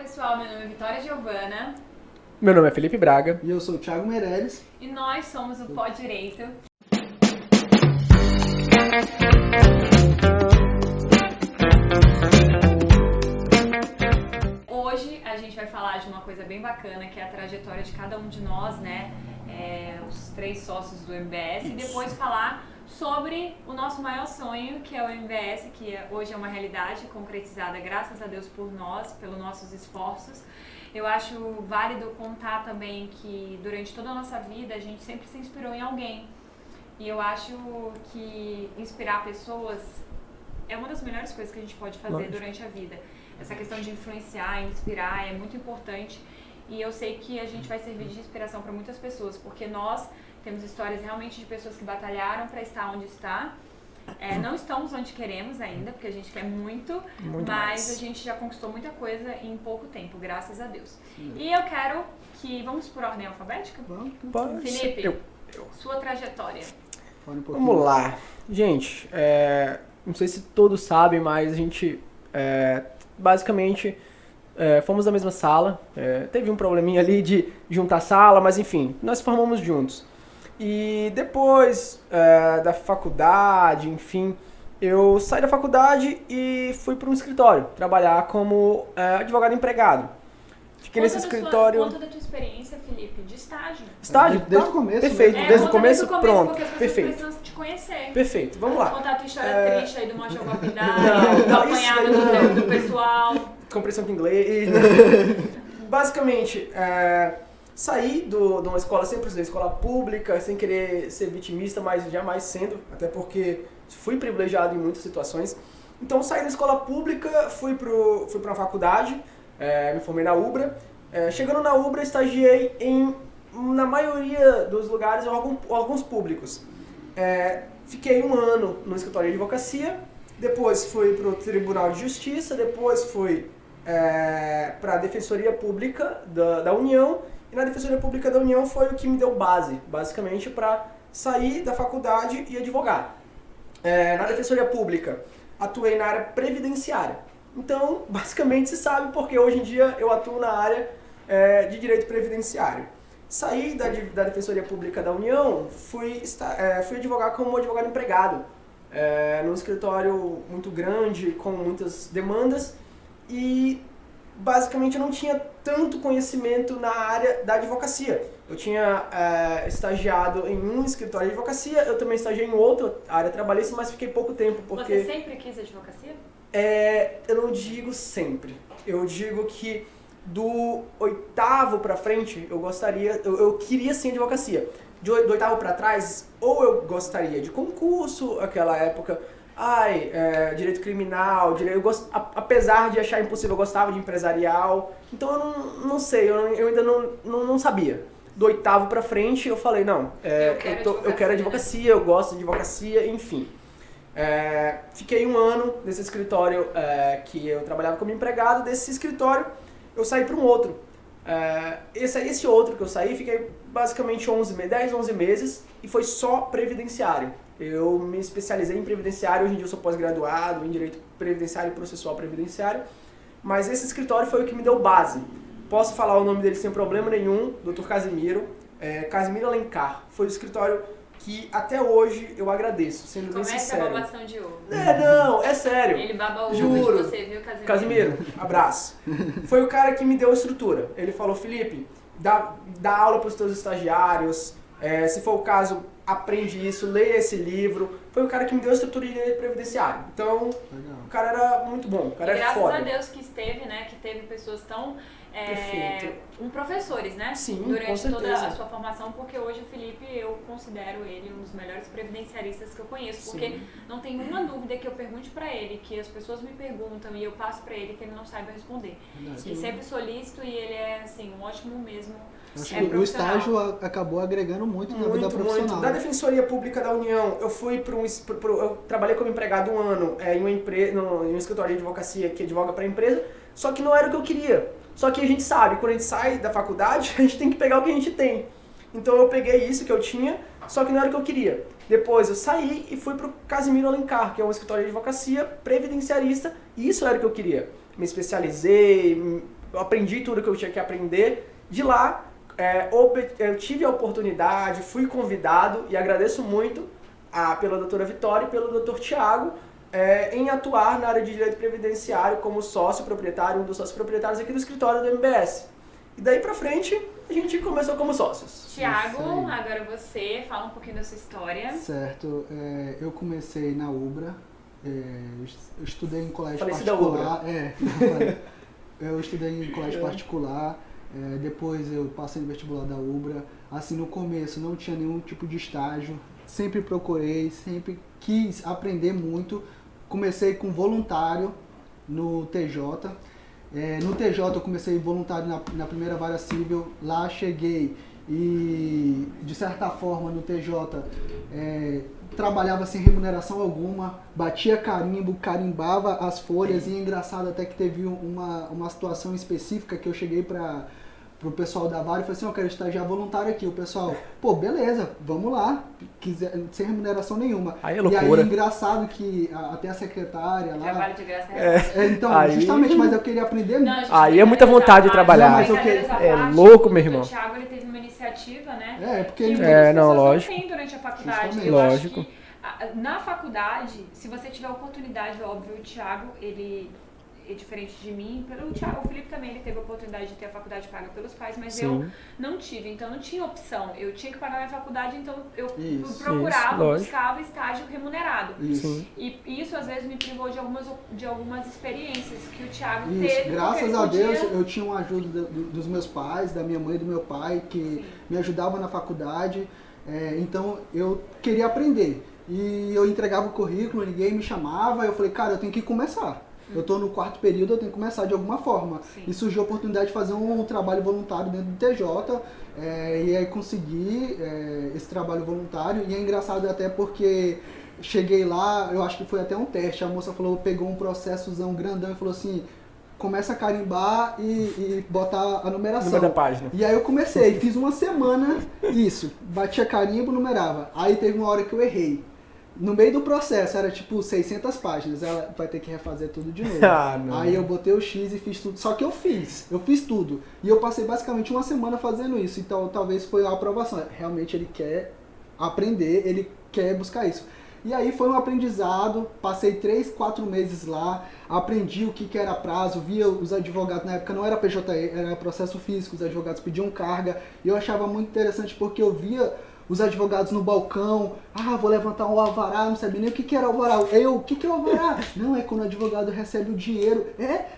pessoal, meu nome é Vitória Giovana. Meu nome é Felipe Braga. E eu sou o Thiago Meirelles. E nós somos o Pó Direito. Hoje a gente vai falar de uma coisa bem bacana, que é a trajetória de cada um de nós, né? Os 3 sócios do MBS. E depois falar sobre o nosso maior sonho, que é o MBS, que hoje é uma realidade concretizada, graças a Deus, por nós, pelos nossos esforços. Eu acho válido contar também que durante toda a nossa vida a gente sempre se inspirou em alguém. E eu acho que inspirar pessoas é uma das melhores coisas que a gente pode fazer durante a vida. Essa questão de influenciar, inspirar é muito importante. E eu sei que a gente vai servir de inspiração para muitas pessoas, porque nós temos histórias realmente de pessoas que batalharam para estar onde está. Não estamos onde queremos ainda, porque a gente quer muito mas mais. A gente já conquistou muita coisa em pouco tempo, graças a Deus. E eu quero que... Vamos por ordem alfabética? Vamos. Felipe, sua trajetória. Vamos lá. Gente, não sei se todos sabem, mas a gente basicamente fomos da mesma sala. Teve um probleminha ali de juntar sala, mas enfim, nós formamos juntos. E depois da faculdade, enfim, eu saí da faculdade e fui para um escritório trabalhar como advogado empregado. Fiquei nesse escritório... Conta da tua experiência, Felipe, de estágio. Estágio? Desde o começo. Perfeito, Mesmo. desde o começo, pronto. Porque as pessoas Perfeito. precisam te conhecer. Perfeito, vamos lá. Contar a tua história triste aí do Mocha Guapidá, do não, apanhado do pessoal. Compreensão de inglês. Basicamente, saí de uma escola, sempre usei escola pública, sem querer ser vitimista, mas jamais sendo, até porque fui privilegiado em muitas situações. Então saí da escola pública, fui para uma faculdade, me formei na UBRA. Chegando na UBRA, estagiei na maioria dos lugares, órgãos públicos. Fiquei 1 ano no escritório de advocacia, depois fui para o Tribunal de Justiça, depois fui para a Defensoria Pública da União, e na Defensoria Pública da União foi o que me deu base, basicamente, para sair da faculdade e advogar. Na Defensoria Pública, atuei na área previdenciária. Então, basicamente, se sabe porque hoje em dia eu atuo na área de direito previdenciário. Saí da Defensoria Pública da União, fui advogar como advogado empregado, num escritório muito grande, com muitas demandas, e basicamente eu não tinha tanto conhecimento na área da advocacia. Eu tinha estagiado em um escritório de advocacia, eu também estagiei em outra área trabalhista, mas fiquei pouco tempo, porque... Você sempre quis advocacia? Eu não digo sempre. Eu digo que do 8º pra frente, eu queria sim advocacia. Do 8º pra trás, ou eu gostaria de concurso, aquela época, direito criminal, apesar de achar impossível, eu gostava de empresarial. Então eu não sei, eu ainda não sabia. Do 8º pra frente, eu falei, não, eu quero advocacia, eu gosto de advocacia, enfim. Fiquei 1 ano nesse escritório que eu trabalhava como empregado. Desse escritório eu saí para um outro. Esse outro que eu saí, fiquei basicamente 10, 11 meses e foi só previdenciário. Eu me especializei em previdenciário, hoje em dia eu sou pós-graduado em direito previdenciário e processual previdenciário, mas esse escritório foi o que me deu base. Posso falar o nome dele sem problema nenhum, Dr. Casimiro, Casimiro Alencar. Foi o escritório que até hoje eu agradeço, sendo bem sincero. Começa a babação de ovo. Não, é sério. Ele baba o Juro. ovo de você, viu, Casimiro? Casimiro, abraço. Foi o cara que me deu a estrutura. Ele falou, Felipe, dá aula para os teus estagiários, se for o caso, aprende isso, leia esse livro. Foi o cara que me deu a estrutura de direito previdenciário. Então, o cara era muito bom, o cara era foda. Graças a Deus que esteve, né, que teve pessoas tão... professores, né? Sim, durante com toda certeza. a sua formação, porque hoje o Felipe, eu considero ele um dos melhores previdenciaristas que eu conheço, porque não tem uma dúvida que eu pergunte pra ele, que as pessoas me perguntam e eu passo pra ele que ele não saiba responder. E sempre solícito, e ele é, assim, um ótimo mesmo. Acho que o estágio acabou agregando muito na vida profissional. Muito. Da Defensoria Pública da União, eu fui eu trabalhei como empregado 1 ano em um escritório de advocacia que advoga para a empresa, só que não era o que eu queria. Só que a gente sabe, quando a gente sai da faculdade, a gente tem que pegar o que a gente tem. Então eu peguei isso que eu tinha, só que não era o que eu queria. Depois eu saí e fui pro Casimiro Alencar, que é um escritório de advocacia previdenciarista, e isso era o que eu queria. Me especializei, eu aprendi tudo que eu tinha que aprender. De lá, eu tive a oportunidade, fui convidado e agradeço muito pela doutora Vitória e pelo doutor Tiago em atuar na área de direito previdenciário como sócio proprietário, um dos sócios proprietários aqui do escritório do MBS. E daí pra frente, a gente começou como sócios. Tiago, agora você, fala um pouquinho da sua história. Certo, eu comecei na UBRA, eu estudei em colégio Falecida particular. Eu estudei em colégio particular, depois eu passei no vestibular da UBRA. Assim, no começo não tinha nenhum tipo de estágio, sempre procurei, sempre quis aprender muito. Comecei com voluntário no TJ. No TJ eu comecei voluntário na primeira vara civil, lá cheguei e de certa forma no TJ trabalhava sem remuneração alguma, batia carimbo, carimbava as folhas e é engraçado até que teve uma situação específica que eu cheguei pro pessoal da vara e falei assim, eu quero estagiar voluntário aqui. O pessoal, pô, beleza, vamos lá, sem remuneração nenhuma. Aí é e loucura. aí engraçado que até a secretária lá... Trabalho de graça então, aí... justamente, mas eu queria aprender muito. Aí é muita vontade de trabalhar. Não, mas eu louco, meu irmão. O Thiago, ele teve uma iniciativa, né? Porque que ele... muitas pessoas lógico. não têm durante a faculdade. Justamente. Eu Lógico. acho que na faculdade, se você tiver oportunidade, óbvio, o Thiago, ele é diferente de mim. O Felipe também, ele teve a oportunidade de ter a faculdade paga pelos pais, mas Sim. eu não tive, então não tinha opção. Eu tinha que pagar minha faculdade, então eu Isso, procurava, lógico. buscava estágio remunerado. Isso. E isso às vezes me privou de algumas experiências que o Thiago Isso, teve. graças a Deus eu tinha uma ajuda dos meus pais, da minha mãe e do meu pai, que me ajudavam na faculdade, então eu queria aprender. E eu entregava o currículo, ninguém me chamava, eu falei, cara, eu tenho que começar. Eu estou no 4º período, eu tenho que começar de alguma forma. Sim. E surgiu a oportunidade de fazer um trabalho voluntário dentro do TJ, e aí consegui esse trabalho voluntário, e é engraçado até porque cheguei lá, eu acho que foi até um teste, a moça falou, pegou um processozão grandão e falou assim, começa a carimbar e botar a numeração. Número da página. E aí eu comecei, fiz uma semana isso, batia carimbo, numerava. Aí teve uma hora que eu errei. No meio do processo, era tipo 600 páginas, ela vai ter que refazer tudo de novo. Aí eu botei o X e fiz tudo, só que eu fiz tudo. E eu passei basicamente uma semana fazendo isso, então talvez foi a aprovação. Realmente ele quer aprender, ele quer buscar isso. E aí foi um aprendizado, passei 3, 4 meses lá, aprendi o que era prazo, via os advogados, na época não era PJE, era processo físico, os advogados pediam carga, e eu achava muito interessante porque eu via os advogados no balcão, vou levantar um alvará, não sabia nem o que era alvará. O que é alvará? Não, é quando o advogado recebe o dinheiro.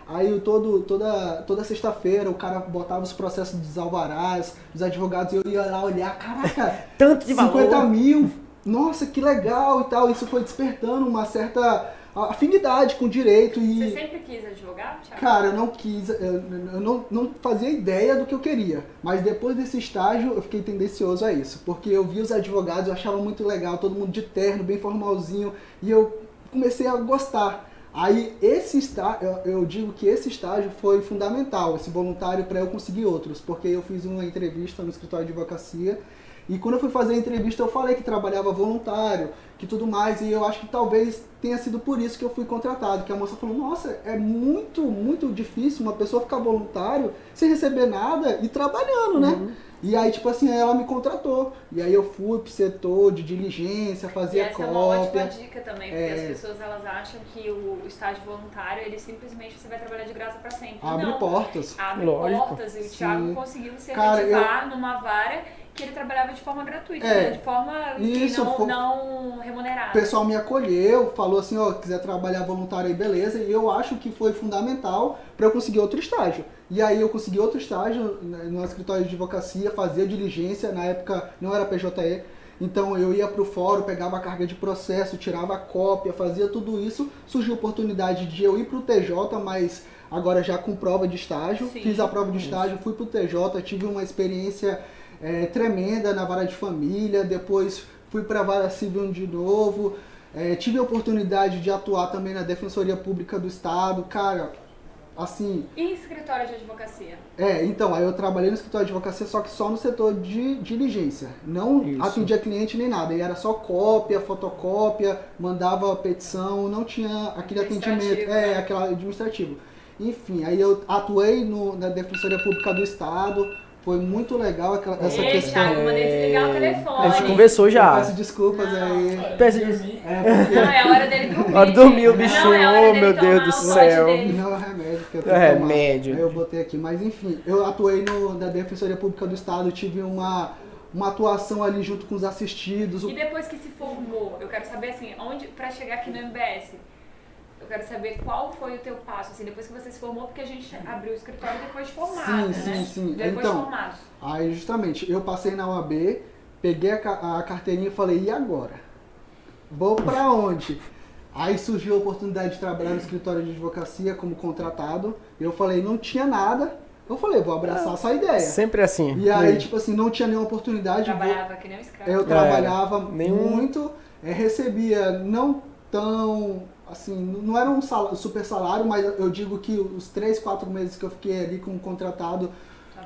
Aí toda sexta-feira o cara botava os processos dos alvarás, os advogados, eu ia lá olhar, caraca, tanto de 50 valor. mil, nossa, que legal e tal. Isso foi despertando uma certa afinidade com o direito. Você sempre quis advogar, Thiago? Cara, eu não quis, eu não fazia ideia do que eu queria, mas depois desse estágio eu fiquei tendencioso a isso, porque eu vi os advogados, eu achava muito legal, todo mundo de terno, bem formalzinho, e eu comecei a gostar. Aí esse estágio, eu digo que esse estágio foi fundamental, esse voluntário, para eu conseguir outros, porque eu fiz uma entrevista no escritório de advocacia, e quando eu fui fazer a entrevista eu falei que trabalhava voluntário, que tudo mais, e eu acho que talvez tenha sido por isso que eu fui contratado, que a moça falou, nossa, é muito, muito difícil uma pessoa ficar voluntário sem receber nada e trabalhando, né? E aí, tipo assim, ela me contratou. E aí eu fui pro setor de diligência, fazia essa cópia. é uma ótima dica também, porque as pessoas elas acham que o estágio voluntário, ele simplesmente você vai trabalhar de graça para sempre. Abre Não, portas. abre Lógico. portas, e o Sim. Thiago conseguiu se Cara, efetivar numa vara que ele trabalhava de forma gratuita, né? De forma Isso, não remunerada. O pessoal me acolheu, falou assim, quiser trabalhar voluntário aí, beleza. E eu acho que foi fundamental para eu conseguir outro estágio. E aí eu consegui outro estágio no escritório de advocacia, fazia diligência, na época não era PJE. Então eu ia pro fórum, pegava a carga de processo, tirava a cópia, fazia tudo isso. Surgiu a oportunidade de eu ir pro TJ, mas agora já com prova de estágio. Sim. Fiz a prova de estágio, fui pro TJ, tive uma experiência tremenda na vara de família, depois fui para a vara civil de novo, tive a oportunidade de atuar também na Defensoria Pública do Estado, cara, assim... E em escritório de advocacia? Então, aí eu trabalhei no escritório de advocacia, só que só no setor de diligência, não atendia cliente nem nada, e era só cópia, fotocópia, mandava petição, não tinha aquele atendimento, né? aquele administrativo. Enfim, aí eu atuei na Defensoria Pública do Estado. Foi muito legal essa questão. Thiago, mandei desligar o telefone. A gente conversou já. Peço desculpas aí. Peço Não, é a hora dele dormir. Hora de dormir, o Não, bichinho. é a hora Oh, dele meu tomar Deus do o céu. pote dele. Não, é remédio que eu tenho que tomar. Remédio. Aí eu botei aqui. Mas enfim, eu atuei na Defensoria Pública do Estado, tive uma atuação ali junto com os assistidos. E depois que se formou, eu quero saber assim, onde pra chegar aqui no MBS, eu quero saber qual foi o teu passo, assim, depois que você se formou, porque a gente abriu o escritório depois de formado, né? Sim. Depois Então, de formados. aí justamente, eu passei na UAB, peguei a carteirinha e falei, e agora? Vou pra onde? Aí surgiu a oportunidade de trabalhar no escritório de advocacia como contratado. Eu falei, não tinha nada. Eu falei, vou abraçar essa ideia. Sempre assim. E aí, tipo assim, não tinha nenhuma oportunidade. Trabalhava que nem um escravo. Eu trabalhava nenhum... muito, recebia não tão, assim, não era um super salário, mas eu digo que os 3, 4 meses que eu fiquei ali como contratado,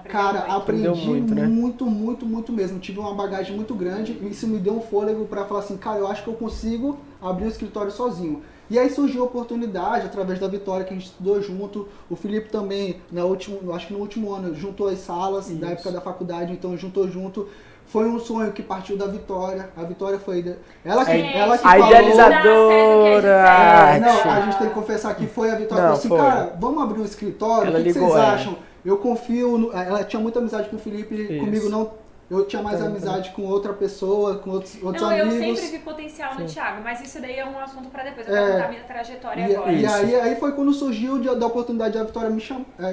cara, aprendi muito, né? muito mesmo. Tive uma bagagem muito grande e isso me deu um fôlego para falar assim, cara, eu acho que eu consigo abrir o escritório sozinho. E aí surgiu a oportunidade, através da Vitória, que a gente estudou junto. O Felipe também, acho que no último ano, juntou as salas da época da faculdade, então juntou junto. Foi um sonho que partiu da Vitória. A Vitória foi... Ela que a falou... idealizadora! Não, a gente tem que confessar que foi a Vitória. Falou assim, cara, vamos abrir um escritório? Ela o que ligou, vocês acham? Eu confio... Ela tinha muita amizade com o Felipe, Isso. comigo não... Eu tinha mais amizade com outra pessoa, com outros amigos. Eu sempre vi potencial no Thiago, mas isso daí é um assunto para depois. Eu quero contar a minha trajetória agora. E aí foi quando surgiu da oportunidade, a Vitória me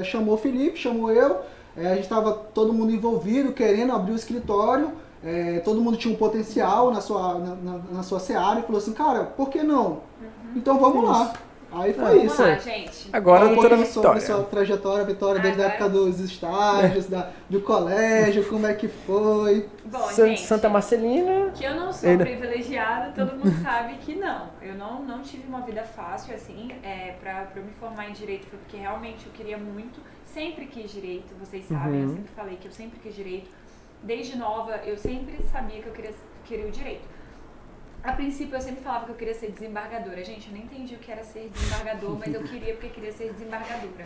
chamou o Felipe, chamou eu. A gente estava todo mundo envolvido, querendo abrir o escritório. Todo mundo tinha um potencial na sua seara e falou assim, cara, por que não? Então vamos lá. Aí foi isso. Vamos lá, gente. Agora a doutora Sobre Vitória. sua trajetória, Vitória, desde a época dos estágios, do colégio, como é que foi. Bom, gente, Santa Marcelina. que eu não sou privilegiada, todo mundo sabe que não. Eu não tive uma vida fácil, assim, pra eu me formar em Direito foi porque realmente eu queria muito, sempre quis Direito, vocês sabem, eu sempre falei que eu sempre quis Direito. Desde nova, eu sempre sabia que eu queria o Direito. A princípio, eu sempre falava que eu queria ser desembargadora. Gente, eu nem entendi o que era ser desembargador, mas eu queria porque queria ser desembargadora.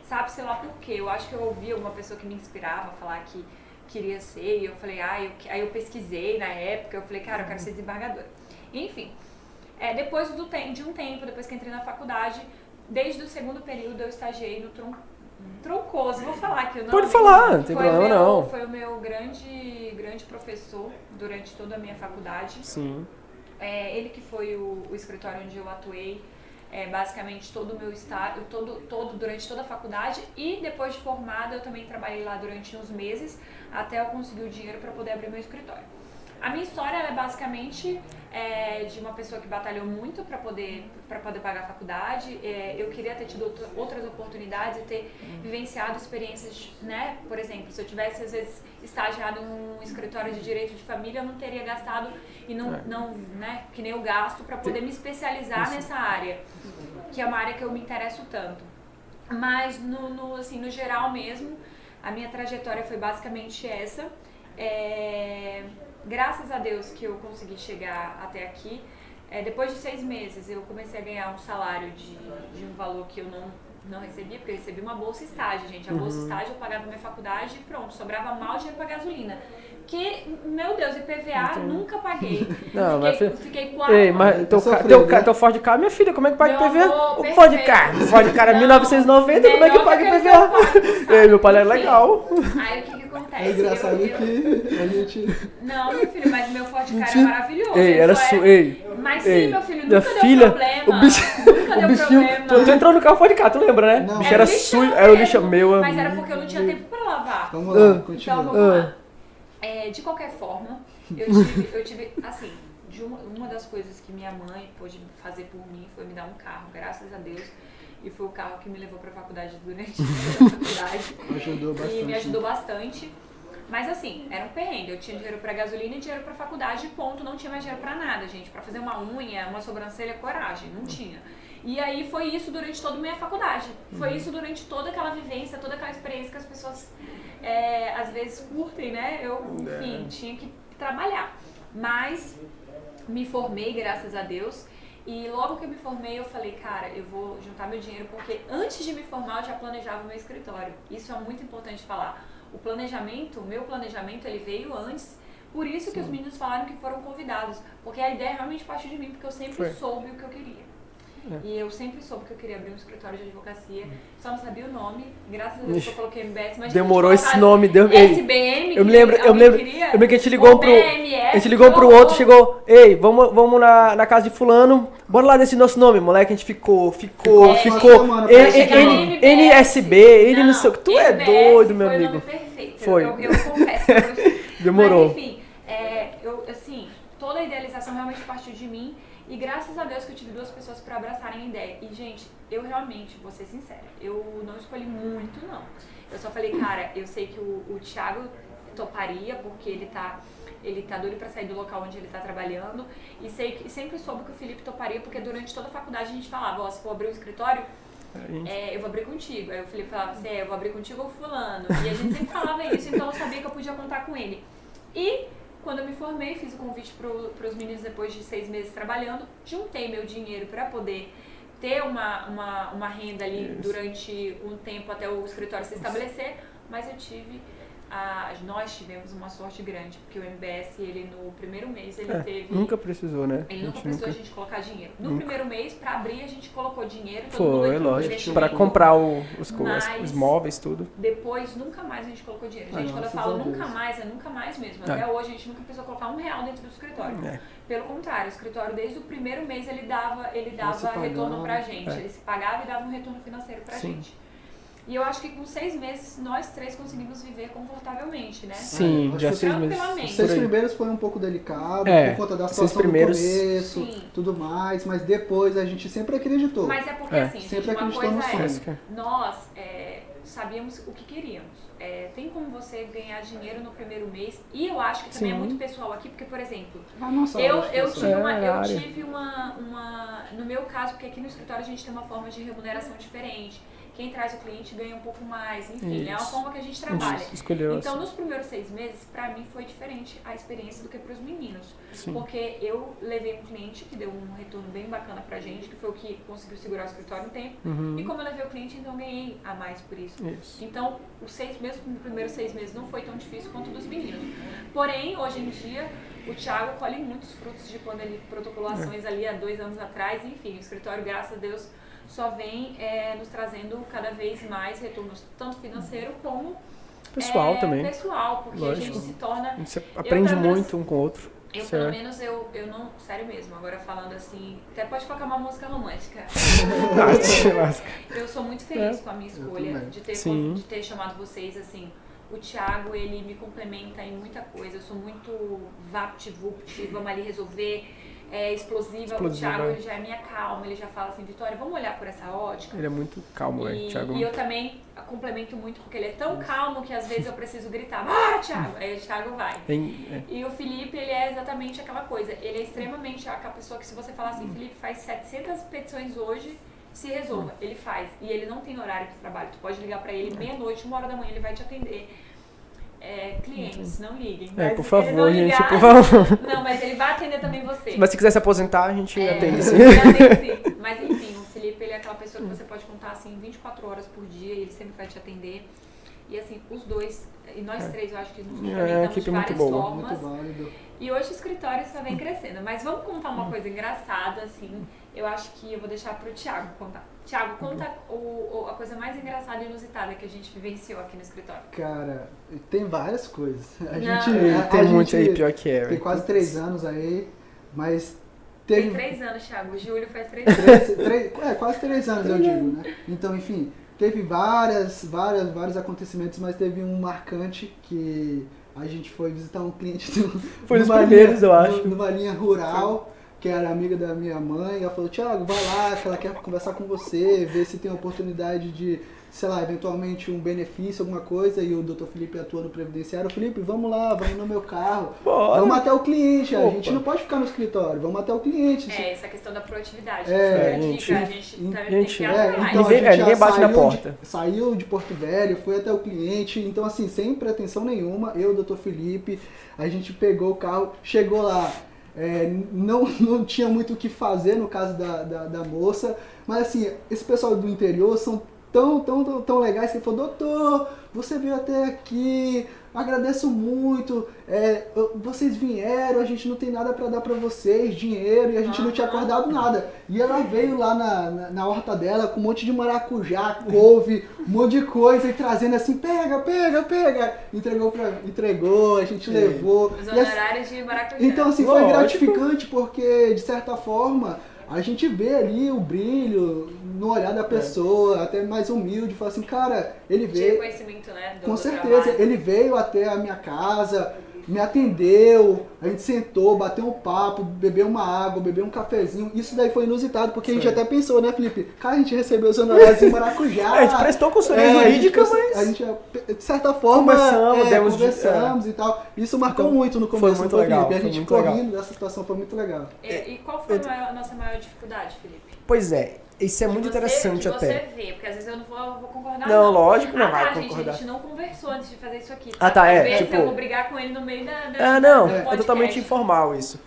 Sabe, sei lá por quê. Eu acho que eu ouvi alguma pessoa que me inspirava a falar que queria ser, e eu falei, aí eu pesquisei na época, eu falei, cara, eu quero ser desembargadora. Enfim, depois de um tempo, depois que entrei na faculdade, desde o segundo período eu estagiei no Troncoso, vou falar que eu não... Pode falar, não tem problema não. Foi o meu grande professor durante toda a minha faculdade. Sim. Ele que foi o escritório onde eu atuei, basicamente todo o meu estágio, durante toda a faculdade, e depois de formada eu também trabalhei lá durante uns meses, até eu conseguir o dinheiro para poder abrir meu escritório. A minha história é basicamente de uma pessoa que batalhou muito para poder pagar a faculdade. Eu queria ter tido outras oportunidades e ter vivenciado experiências, né? Por exemplo, se eu tivesse às vezes estagiado em um escritório de direito de família, eu não teria gastado e não né, que nem eu gasto para poder me especializar nessa área, que é uma área que eu me interesso tanto. Mas no geral mesmo, a minha trajetória foi basicamente essa. Graças a Deus que eu consegui chegar até aqui. Depois de 6 meses eu comecei a ganhar um salário de um valor que eu não recebia, porque eu recebi uma bolsa estágio, gente. A bolsa estágio eu pagava minha faculdade e pronto, sobrava mal dinheiro pra gasolina. Que, meu Deus, IPVA nunca paguei. Não, fiquei 4 Ei, anos. mas teu Ford Ka, minha filha, como é que paga IPVA? O Ford Ka era 1990, como é que eu pago IPVA? Ei, meu pai é legal. Aí o que acontece? É engraçado que a gente... Não, meu filho, mas meu Ford Ka era maravilhoso. Ei, era Mas sim, meu filho, nunca deu filha, problema. O bichinho, tu entrou no carro Ford Ka, tu lembra, né? Não. O bicho era sujo, aí o lixo meu. Mas era porque eu não tinha tempo pra lavar. Vamos lá, Então, continua. vamos lá. De qualquer forma, eu tive assim, uma das coisas que minha mãe pôde fazer por mim foi me dar um carro, graças a Deus. E foi o carro que me levou pra faculdade durante a faculdade. Ajudou bastante. E me ajudou bastante. Mas assim, era um perrengue. Eu tinha dinheiro pra gasolina e dinheiro pra faculdade, ponto. Não tinha mais dinheiro pra nada, gente. Pra fazer uma unha, uma sobrancelha, coragem. Não tinha. E aí foi isso durante toda a minha faculdade. Foi isso durante toda aquela vivência, toda aquela experiência que as pessoas às vezes curtem, né? Eu, enfim, tinha que trabalhar. Mas me formei, graças a Deus. E logo que eu me formei, eu falei, cara, eu vou juntar meu dinheiro, porque antes de me formar, eu já planejava o meu escritório. Isso é muito importante falar. O meu planejamento, ele veio antes. Por isso que os meninos falaram que foram convidados. Porque a ideia realmente partiu de mim, porque eu sempre soube o que eu queria. E eu sempre soube que eu queria abrir um escritório de advocacia, só não sabia o nome. Graças a Deus que eu coloquei MBS, mas demorou esse nome, SBM, eu me lembro que a gente ligou pro outro, chegou, ei, vamos na casa de fulano, bora lá desse nosso nome, moleque, a gente ficou NSB, ele não sei o que, tu é doido, meu amigo. Foi o nome perfeito, foi. Eu confesso. Demorou. Mas enfim, toda a idealização realmente partiu de mim. E graças a Deus que eu tive 2 pessoas para abraçarem a ideia. E, gente, eu realmente, vou ser sincera, eu não escolhi muito, não. Eu só falei, cara, eu sei que o Thiago toparia, porque ele tá doido para sair do local onde ele tá trabalhando. E sempre soube que o Felipe toparia, porque durante toda a faculdade a gente falava, se for abrir um escritório, eu vou abrir contigo. Aí o Felipe falava assim, eu vou abrir contigo ou fulano. E a gente sempre falava isso, então eu sabia que eu podia contar com ele. E quando eu me formei, fiz o convite para os meninos depois de 6 meses trabalhando, juntei meu dinheiro para poder ter uma renda ali durante um tempo até o escritório se estabelecer, mas nós tivemos uma sorte grande, porque o MBS, ele no primeiro mês, ele teve... Nunca precisou, né? Ele nunca precisou a gente colocar dinheiro. No primeiro mês, para abrir, a gente colocou dinheiro. Foi, lógico, para comprar os móveis, tudo. Depois, nunca mais a gente colocou dinheiro. Gente, quando eu falo nunca mais, é nunca mais mesmo. Até hoje, a gente nunca precisou colocar R$1 dentro do escritório. Pelo contrário, o escritório, desde o primeiro mês, ele dava retorno pra gente. Ele se pagava e dava um retorno financeiro pra gente. E eu acho que com 6 meses, nós 3 conseguimos viver confortavelmente, né? Sim, já 6 meses. Os 6 primeiros foi um pouco delicado, por conta da situação do começo, tudo mais, mas depois a gente sempre acreditou. Mas é porque assim, sempre gente, uma acreditou coisa no sonho. Nós sabíamos o que queríamos. Tem como você ganhar dinheiro no primeiro mês, e eu acho que também é muito pessoal aqui, porque, por exemplo, eu tive uma... No meu caso, porque aqui no escritório a gente tem uma forma de remuneração diferente. Quem traz o cliente ganha um pouco mais, enfim, é uma forma que a gente trabalha. Então, nos primeiros 6 meses, pra mim foi diferente a experiência do que pros meninos. Porque eu levei um cliente que deu um retorno bem bacana pra gente, que foi o que conseguiu segurar o escritório um tempo. E como eu levei o cliente, então eu ganhei a mais por isso. Então, os primeiros 6 meses não foi tão difícil quanto o dos meninos. Porém, hoje em dia, o Thiago colhe muitos frutos de quando ele protocolou ações ali há 2 anos atrás. Enfim, o escritório, graças a Deus, só vem nos trazendo cada vez mais retornos, tanto financeiro como pessoal também. Pessoal, porque a gente se torna... Você aprende muito um com o outro. Pelo menos, eu não... Sério mesmo, agora falando assim... Até pode colocar uma música romântica. Eu sou muito feliz com a minha escolha de ter chamado vocês, assim... O Thiago, ele me complementa em muita coisa. Eu sou muito vapt-vupt, vamos ali resolver... explosiva. O Thiago, ele já é minha calma, ele já fala assim, Vitória, vamos olhar por essa ótica. Ele é muito calmo, Thiago. E eu também complemento muito, porque ele é tão calmo que às vezes eu preciso gritar, Thiago! Aí o Thiago vai. E o Felipe, ele é exatamente aquela coisa, ele é extremamente aquela pessoa que se você falar assim, Felipe faz 700 petições hoje, se resolva, ele faz. E ele não tem horário de trabalho, tu pode ligar pra ele meia-noite, 1h da manhã, ele vai te atender. Clientes, não liguem. Por favor, gente, por favor. Não, mas ele vai atender também você. Mas se quiser se aposentar, a gente atende sim. Mas enfim, o Felipe, ele é aquela pessoa que você pode contar assim 24 horas por dia, ele sempre vai te atender. E assim, os dois, e nós 3, eu acho que nos complementamos de várias formas. Muito e hoje o escritório só vem crescendo. Mas vamos contar uma coisa engraçada, assim. Eu acho que eu vou deixar pro Thiago contar. Thiago, conta a coisa mais engraçada e inusitada que a gente vivenciou aqui no escritório. Cara, tem várias coisas. Tem muito aí, pior que é. Tem quase 3 anos aí, mas... Tem 3 anos, Thiago. O Júlio faz 3 anos. Quase 3 anos, eu digo, né? Então, enfim, teve vários acontecimentos, mas teve um marcante que a gente foi visitar um cliente foi dos primeiros, eu acho. Numa linha rural, que era amiga da minha mãe. Ela falou, Thiago, vai lá, que ela quer conversar com você, ver se tem oportunidade de, sei lá, eventualmente um benefício, alguma coisa. E o Dr. Felipe atua no previdenciário. Felipe, vamos lá, vamos no meu carro. Bora. Vamos até o cliente. A gente não pode ficar no escritório, vamos até o cliente. Essa questão da proatividade. A gente tem que ir atrás. Então, ninguém bate na porta. Saiu de Porto Velho, foi até o cliente. Então, assim, sem pretensão nenhuma, eu e o Dr. Felipe, a gente pegou o carro, chegou lá. não tinha muito o que fazer no caso da moça, mas assim, esse pessoal do interior são tão legais que ele falou, doutor, você veio até aqui, agradeço muito, vocês vieram, a gente não tem nada para dar para vocês, dinheiro, e a gente não tinha acordado nada. E ela veio lá na horta dela com um monte de maracujá, couve, um monte de coisa, e trazendo assim, pega. Entregou, a gente levou. Os honorários de maracujá. Então assim, foi gratificante porque, de certa forma, a gente vê ali o brilho no olhar da pessoa, até mais humilde, fala assim, cara, ele veio... De reconhecimento, né? Com certeza, trabalho. Ele veio até a minha casa, me atendeu, a gente sentou, bateu um papo, bebeu uma água, bebeu um cafezinho. Isso daí foi inusitado, porque a gente até pensou, né, Felipe? Cara, a gente recebeu os honorários em maracujá. A gente prestou consultoria jurídica, mas... A gente, de certa forma, conversamos e tal. Isso marcou muito no começo. Foi muito legal. Felipe. A gente ficou rindo dessa situação, foi muito legal. E qual foi a nossa maior dificuldade, Felipe? Pois é. Isso é muito interessante até. Você vê, porque às vezes eu não vou concordar. Não, lógico, não vai gente, concordar. A gente não conversou antes de fazer isso aqui. Tá? Às vezes tipo... eu vou brigar com ele no meio é totalmente informal isso.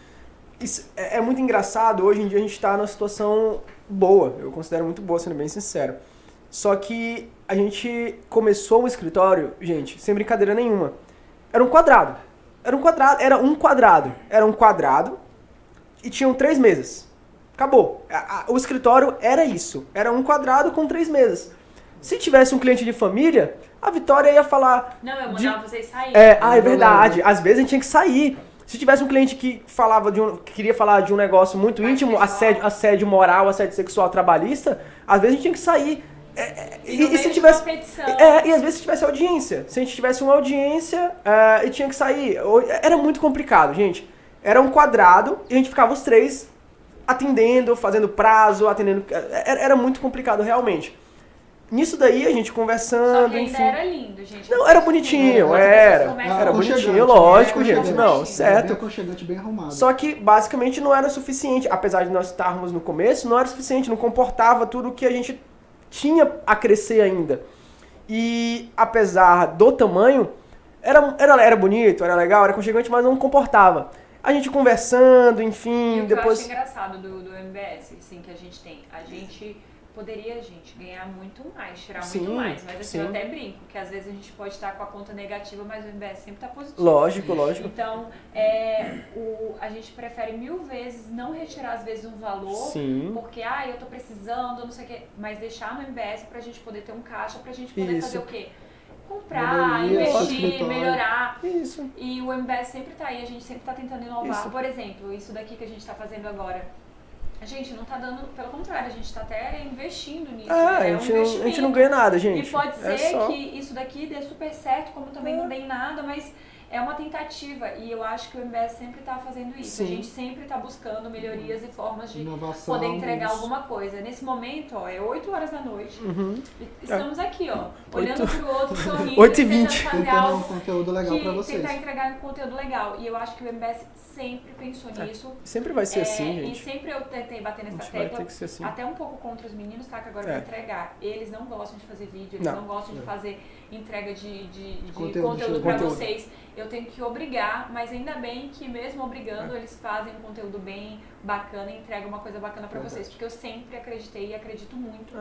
Isso é muito engraçado, hoje em dia a gente tá numa situação boa, eu considero muito boa, sendo bem sincero. Só que a gente começou um escritório, gente, sem brincadeira nenhuma. Era um quadrado e tinham 3 mesas. Acabou. O escritório era isso. Era um quadrado com 3 mesas. Se tivesse um cliente de família, a Vitória ia falar... Não, eu mandava vocês saírem. É verdade. Às vezes a gente tinha que sair. Se tivesse um cliente que queria falar de um negócio muito íntimo, assédio moral, assédio sexual trabalhista, às vezes a gente tinha que sair. E se tivesse... e às vezes se tivesse audiência. Se a gente tivesse uma audiência e tinha que sair. Era muito complicado, gente. Era um quadrado e a gente ficava os 3... atendendo, fazendo prazo, era muito complicado realmente. Nisso daí a gente conversando, só que ainda enfim. era lindo, gente. Não, era bonitinho, era bonitinho, lógico, gente. Não, certo. Bem aconchegante, bem arrumado. Só que basicamente não era o suficiente, apesar de nós estarmos no começo, não era o suficiente, não comportava tudo que a gente tinha a crescer ainda. E apesar do tamanho, era bonito, era legal, era aconchegante, mas não comportava. A gente conversando, enfim, e o depois... que eu acho engraçado do MBS, assim, que a gente tem, a gente poderia, gente, ganhar muito mais, tirar muito mais, mas assim, eu até brinco, que às vezes a gente pode estar com a conta negativa, mas o MBS sempre está positivo. Lógico. Então, a gente prefere 1000 vezes não retirar, às vezes, um valor, porque, eu tô precisando, não sei o quê, mas deixar no MBS pra gente poder ter um caixa, pra gente poder fazer o quê? Comprar, investir, melhorar. Isso. E o MBS sempre tá aí, a gente sempre tá tentando inovar. Por exemplo, isso daqui que a gente tá fazendo agora. A gente não tá dando, pelo contrário, a gente tá até investindo nisso. A gente não ganha nada, gente. E pode ser que isso daqui dê super certo, como também não dê em nada, mas é uma tentativa. E eu acho que o MBS sempre tá fazendo isso. Sim. A gente sempre tá buscando melhorias e formas de inovação, poder entregar alguma coisa. Nesse momento, é 8 horas da noite. E estamos aqui, olhando pro outro, sorrindo, 8h20. Tentando um conteúdo legal pra vocês. Tentar entregar um conteúdo legal. E eu acho que o MBS sempre pensou nisso. Sempre vai ser assim, gente. E sempre eu tentei bater nessa tecla. Vai ter que ser assim. Até um pouco contra os meninos, tá? Que agora eu vou entregar. Eles não gostam de fazer vídeo, eles não gostam de fazer entrega de conteúdo pra vocês. Eu tenho que obrigar, mas ainda bem que mesmo obrigando, eles fazem um conteúdo bem bacana e entregam uma coisa bacana pra vocês. Porque eu sempre acreditei e acredito muito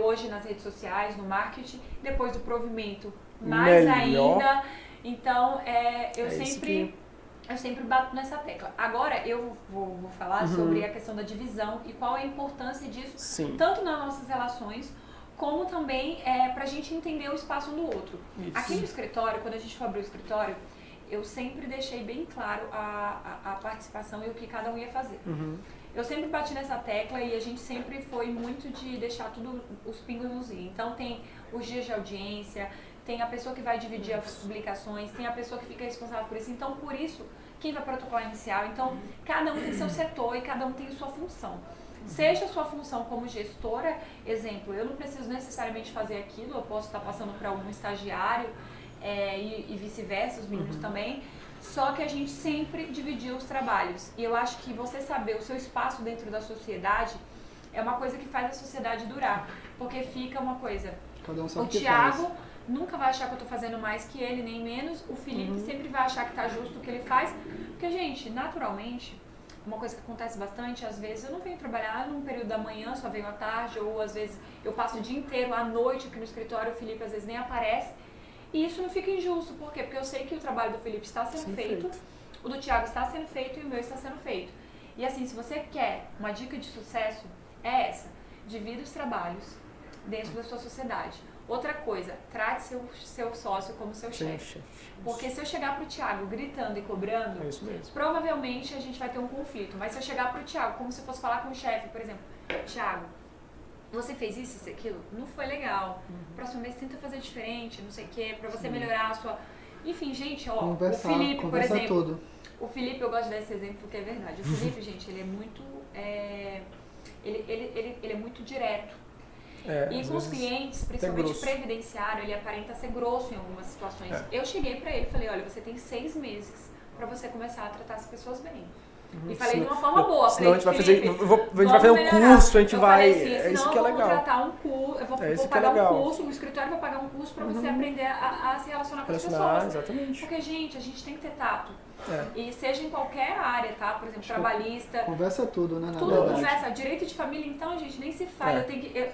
hoje nas redes sociais, no marketing, depois do provimento mais ainda. Então, eu sempre bato nessa tecla. Agora eu vou falar sobre a questão da divisão e qual é a importância disso, tanto nas nossas relações, como também pra gente entender o espaço um do outro. Isso. Aqui no escritório, quando a gente for abrir o escritório, eu sempre deixei bem claro a participação e o que cada um ia fazer. Eu sempre bati nessa tecla e a gente sempre foi muito de deixar tudo os pingos nos is. Então tem os dias de audiência, tem a pessoa que vai dividir as publicações, tem a pessoa que fica responsável por isso. Então, por isso, quem vai protocolar inicial. Então, cada um tem seu setor e cada um tem sua função. Seja a sua função como gestora, exemplo, eu não preciso necessariamente fazer aquilo, eu posso estar passando para algum estagiário e vice-versa, os meninos também, só que a gente sempre dividiu os trabalhos. E eu acho que você saber o seu espaço dentro da sociedade é uma coisa que faz a sociedade durar, porque fica uma coisa, cada um sabe o Thiago nunca vai achar que eu tô fazendo mais que ele, nem menos. O Felipe sempre vai achar que tá justo o que ele faz. Porque, gente, naturalmente, uma coisa que acontece bastante, às vezes eu não venho trabalhar num período da manhã, só venho à tarde, ou às vezes eu passo o dia inteiro à noite aqui no escritório, o Felipe às vezes nem aparece. E isso não fica injusto. Por quê? Porque eu sei que o trabalho do Felipe está sendo feito, o do Thiago está sendo feito e o meu está sendo feito. E assim, se você quer uma dica de sucesso, é essa. Divida os trabalhos dentro da sua sociedade. Outra coisa, trate seu sócio como seu chefe. Porque se eu chegar pro Thiago gritando e cobrando, provavelmente a gente vai ter um conflito. Mas se eu chegar pro Thiago como se fosse falar com o chefe, por exemplo, Thiago, você fez isso e aquilo? Não foi legal. Próxima vez tenta fazer diferente, não sei o quê, pra você melhorar a sua... Enfim, gente, ó, o Felipe, por exemplo... Tudo. O Felipe, eu gosto de dar esse exemplo porque é verdade. O Felipe, gente, ele é muito... Ele é muito direto. E com os clientes, principalmente previdenciário, ele aparenta ser grosso em algumas situações. Eu cheguei pra ele e falei, olha, você tem 6 meses pra você começar a tratar as pessoas bem. E falei de uma forma boa. Senão a gente vai fazer, um curso, a gente vai... Assim, isso que é legal. Eu vou contratar um curso, eu vou pagar um curso, o escritório vai pagar um curso pra você aprender a se relacionar com as pessoas. Exatamente. Porque, gente, a gente tem que ter tato. E seja em qualquer área, tá? Por exemplo, trabalhista. Conversa tudo, né? Tudo conversa. Direito de família, então, gente, nem se fala.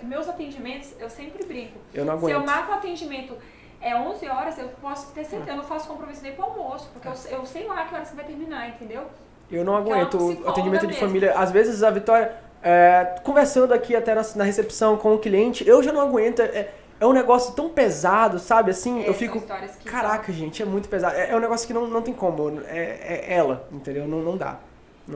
Meus atendimentos, eu sempre brinco. Eu não aguento. Se eu marco o atendimento 11 horas, eu posso ter certeza. Eu não faço compromisso nem pro almoço, porque eu sei lá que hora você vai terminar, entendeu? Eu não aguento o atendimento de família. Às vezes a Vitória, conversando aqui até na recepção com o cliente, eu já não aguento. É um negócio tão pesado, sabe? Assim, eu fico... Caraca, gente, é muito pesado. É um negócio que não tem como. É ela, entendeu? Não dá.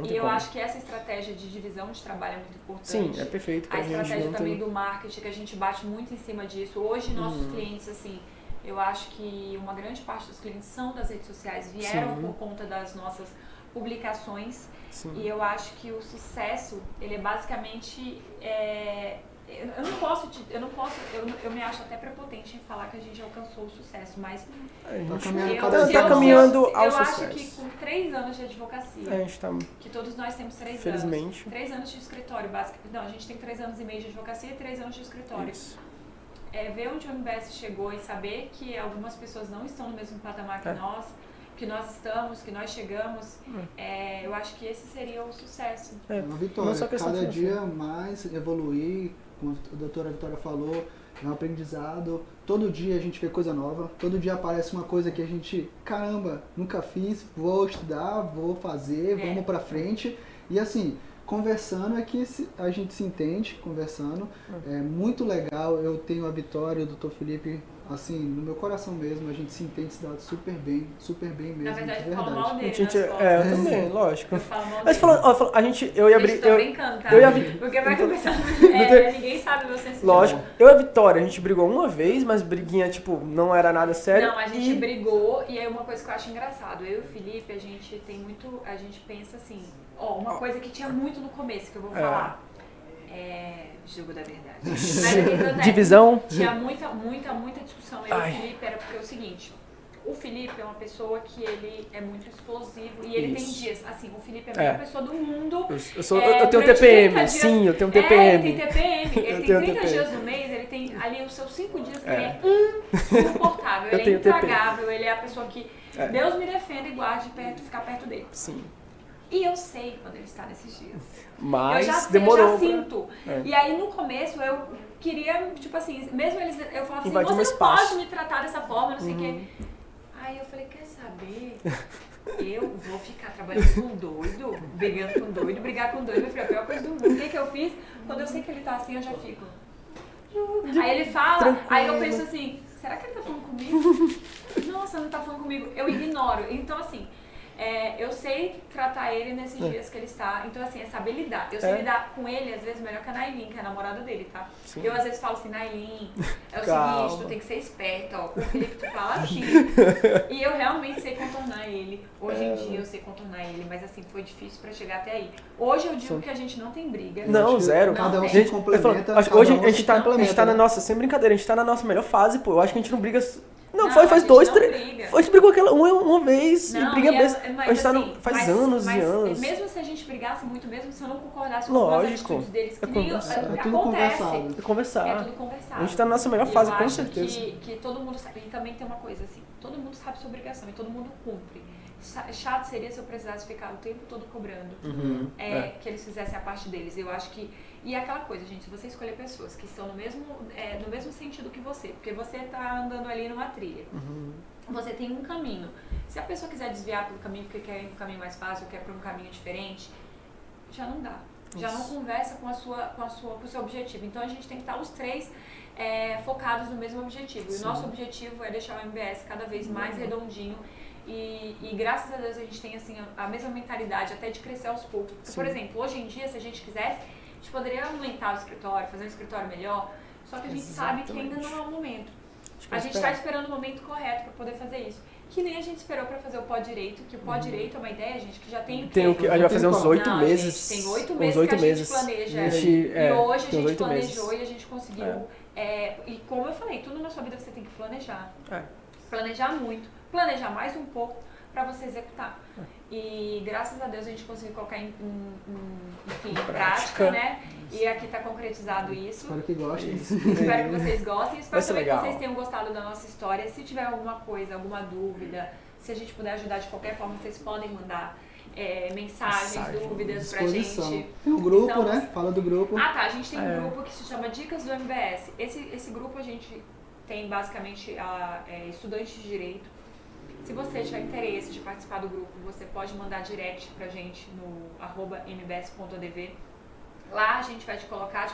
E eu acho que essa estratégia de divisão de trabalho é muito importante. Sim, é perfeito. A estratégia também do marketing, que a gente bate muito em cima disso. Hoje, nossos clientes, assim... Eu acho que uma grande parte dos clientes são das redes sociais, vieram por conta das nossas publicações. Sim. E eu acho que o sucesso, ele é basicamente... Eu me acho até prepotente em falar que a gente alcançou o sucesso, mas tá caminhando ao sucesso. Eu acho que com 3 anos de advocacia, a gente tá... que todos nós temos 3 Felizmente. anos, 3 anos de escritório, basicamente. Não, a gente tem 3 anos e meio de advocacia e 3 anos de escritório. Isso. Ver onde o MBS chegou e saber que algumas pessoas não estão no mesmo patamar que nós estamos, que nós chegamos, eu acho que esse seria o sucesso. Uma vitória, cada dia mais evoluir, como a doutora Vitória falou, é um aprendizado, todo dia a gente vê coisa nova, todo dia aparece uma coisa que a gente, caramba, nunca fiz, vou estudar, vou fazer, vamos pra frente, e assim... Conversando é que a gente se entende, conversando. É muito legal, eu tenho a Vitória, o Dr. Felipe, assim, no meu coração mesmo, a gente se entende, se dá super bem mesmo. Na verdade, eu falo mal dele. Eu também, lógico. Eu falo mal Mas dele. a gente, eu ia abrir... Tô brincando, tá? Porque vai começar... ninguém sabe o meu senso. Lógico. Eu e a Vitória, a gente brigou uma vez, mas briguinha, tipo, não era nada sério. Não, a gente brigou, e aí uma coisa que eu acho engraçado, eu e o Felipe, a gente tem muito... A gente pensa assim... uma coisa que tinha muito no começo, que eu vou falar. Jogo da verdade. Mas divisão. Tinha muita discussão. Eu e o Felipe era porque é o seguinte. O Felipe é uma pessoa que ele é muito explosivo e ele tem dias. Assim, o Felipe é a melhor pessoa do mundo. Eu tenho TPM, sim, eu tenho TPM. Ele tem TPM. Ele tem 30 dias no mês, ele tem ali os seus 5 dias que ele é insuportável. Ele é intragável, ele é a pessoa que Deus me defenda e guarde ficar perto dele. Sim. E eu sei quando ele está nesses dias. Mas eu já demorou. Eu já sinto. E aí no começo eu queria, tipo assim, mesmo eles, eu falava assim, você não pode me tratar dessa forma, não sei o quê. Aí eu falei, quer saber? Eu vou ficar trabalhando com doido, brigando com doido, brigar com doido, meu filho, é a pior coisa do mundo. O que eu fiz? Quando eu sei que ele tá assim, eu já fico. Aí ele fala, tranquilo. Aí eu penso assim, será que ele tá falando comigo? Nossa, não tá falando comigo. Eu ignoro. Então assim, eu sei tratar ele nesses dias que ele está. Então, assim, essa habilidade. Eu sei lidar com ele, às vezes, melhor que a Nailin, que é a namorada dele, tá? Sim. Eu, às vezes, falo assim, Nailin, é o seguinte, tu tem que ser esperta, ó. Com o Felipe, tu fala assim. E eu realmente sei contornar ele. Hoje em dia, eu sei contornar ele. Mas, assim, foi difícil pra chegar até aí. Hoje, eu digo que a gente não tem briga. Não, zero. Cada um se complementa. Hoje, a gente tá na nossa, sem brincadeira, a gente tá na nossa melhor fase, pô. Eu acho que a gente não briga Não, faz a 2, gente não 3. briga. A gente brigou uma vez Não, e briga mesmo. mas A gente tá assim, faz anos mas e anos. mesmo se a gente brigasse muito, mesmo se eu não concordasse com Lógico. as atitudes deles, que É nem conversar. É tudo acontece. conversado. É conversar. É tudo conversado. A gente tá na nossa melhor fase, com certeza. Eu acho que todo mundo sabe. E também tem uma coisa assim, todo mundo sabe sua obrigação e todo mundo cumpre. Chato seria se eu precisasse ficar o tempo todo cobrando que eles fizessem a parte deles. Eu acho que... E é aquela coisa, gente, se você escolher pessoas que estão no mesmo sentido que você, porque você tá andando ali numa trilha, você tem um caminho. Se a pessoa quiser desviar pelo caminho porque quer ir um caminho mais fácil, quer para um caminho diferente, já não dá. Já não conversa com o seu objetivo. Então a gente tem que estar os três focados no mesmo objetivo. E o nosso objetivo é deixar o MBS cada vez mais redondinho. E graças a Deus a gente tem assim, a mesma mentalidade até de crescer aos poucos. Porque, por exemplo, hoje em dia, se a gente quisesse, a gente poderia aumentar o escritório, fazer um escritório melhor, só que a gente sabe que ainda não é o momento. A gente está esperando o momento correto para poder fazer isso. Que nem a gente esperou para fazer o Pó Direito, que o Pó Direito é uma ideia, gente, que já tem o quê? A gente vai fazer uns 8 meses. Gente, tem 8 meses que a gente planeja. E hoje a gente planejou e a gente conseguiu. E como eu falei, tudo na sua vida você tem que planejar. Planejar muito, planejar mais um pouco para você executar. E graças a Deus a gente conseguiu colocar em prática, né? E aqui está concretizado isso. Espero que gostem. Espero que vocês gostem. Espero também legal. que vocês tenham gostado da nossa história. Se tiver alguma coisa, alguma dúvida, se a gente puder ajudar de qualquer forma, vocês podem mandar mensagens, dúvidas pra gente. Tem um grupo, né? Fala do grupo. Ah, tá. A gente tem um grupo que se chama Dicas do MBS. Esse grupo a gente tem basicamente estudantes de direito. Se você tiver interesse de participar do grupo, você pode mandar direct pra gente no @mbs.adv. Lá a gente vai te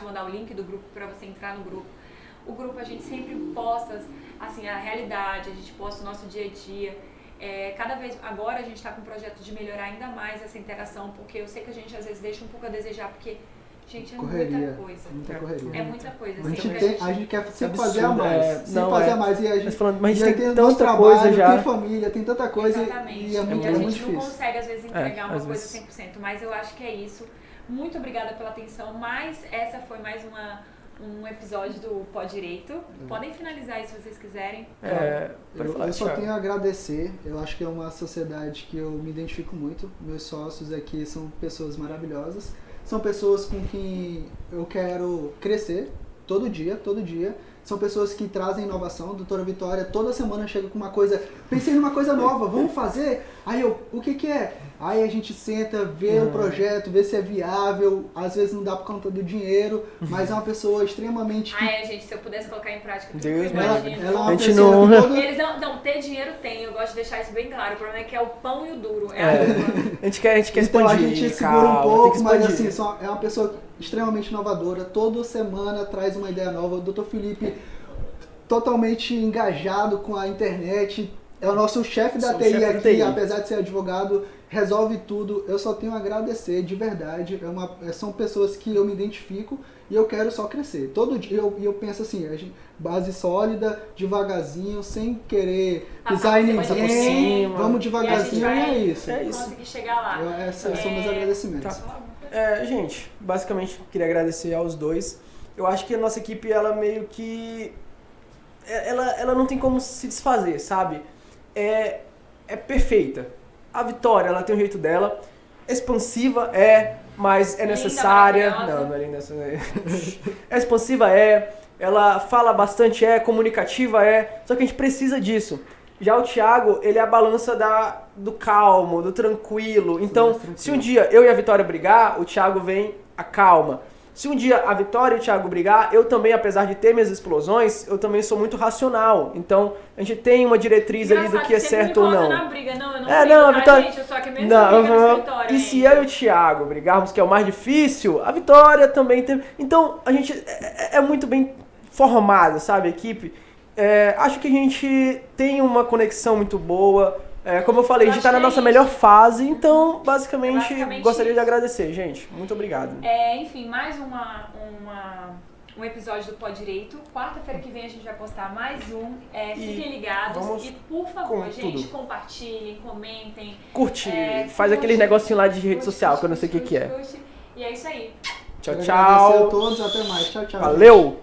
mandar o link do grupo para você entrar no grupo. O grupo a gente sempre posta assim, a realidade, a gente posta o nosso dia a dia. Cada vez agora a gente está com um projeto de melhorar ainda mais essa interação, porque eu sei que a gente às vezes deixa um pouco a desejar, porque, gente, correria, muita coisa. Muita correria. É muita coisa. A gente quer sempre fazer a mais. Fazer a mais. E a gente, mas a gente tem tanta tanta coisa coisa já. Tem família, tem tanta coisa. Exatamente. E a gente não consegue, às vezes, entregar uma coisa vezes. 100%. Mas eu acho que é isso. Muito obrigada pela atenção. Mas essa foi mais um episódio do Pó Direito. Podem finalizar aí se vocês quiserem. Eu só tenho a agradecer. Eu acho que é uma sociedade que eu me identifico muito. Meus sócios aqui são pessoas maravilhosas. São pessoas com quem eu quero crescer todo dia. São pessoas que trazem inovação. A doutora Vitória toda semana chega com uma coisa. Pensei numa coisa nova, vamos fazer? Aí o que é? Aí a gente senta, vê o projeto, vê se é viável. Às vezes não dá por conta do dinheiro, mas é uma pessoa extremamente... gente, se eu pudesse colocar em prática tudo Deus, que eu imagino. Ela é uma a gente pessoa não... toda... Eles não, ter dinheiro tem, eu gosto de deixar isso bem claro. O problema é que é o pão e o duro. A gente quer Então expandir, a gente segura um pouco, mas expandir. assim, é uma pessoa extremamente inovadora. Toda semana traz uma ideia nova. O Dr. Felipe, totalmente engajado com a internet, é o nosso chefe da TI aqui, apesar de ser advogado, resolve tudo. Eu só tenho a agradecer, de verdade. São pessoas que eu me identifico e eu quero só crescer. Todo dia eu penso assim, base sólida, devagarzinho, sem querer pisar em ninguém, vamos devagarzinho e é isso. Conseguir chegar lá. Esses são meus agradecimentos. Gente, basicamente queria agradecer aos dois. Eu acho que a nossa equipe, ela meio que... Ela não tem como se desfazer, sabe? É perfeita. A Vitória, ela tem um jeito dela. Expansiva mas é necessária. Não é linda. Expansiva ela fala bastante, comunicativa só que a gente precisa disso. Já o Thiago, ele é a balança do calmo, do tranquilo. Então, se um dia eu e a Vitória brigar, o Thiago vem a calma. Se um dia a Vitória e o Thiago brigar, eu também, apesar de ter minhas explosões, eu também sou muito racional. Então, a gente tem uma diretriz ali do que é certo ou não. Na briga. Não, eu não brigo, a Vitória... gente, eu sou a que menos briga no escritório. E se eu e o Thiago brigarmos, que é o mais difícil, a Vitória também tem... Então, a gente é muito bem formado, sabe, a equipe? Acho que a gente tem uma conexão muito boa. Como eu falei, a gente está na nossa melhor fase, então, basicamente gostaria de agradecer, gente. Muito obrigado. Enfim, mais um episódio do Pó Direito. Quarta-feira que vem a gente vai postar mais um. Fiquem ligados e, por favor, gente, compartilhem, comentem. Curte, faz aquele negocinho lá de rede social, que eu não sei o que é. E é isso aí. Tchau, Agradecer a todos, até mais. Tchau, tchau. Valeu!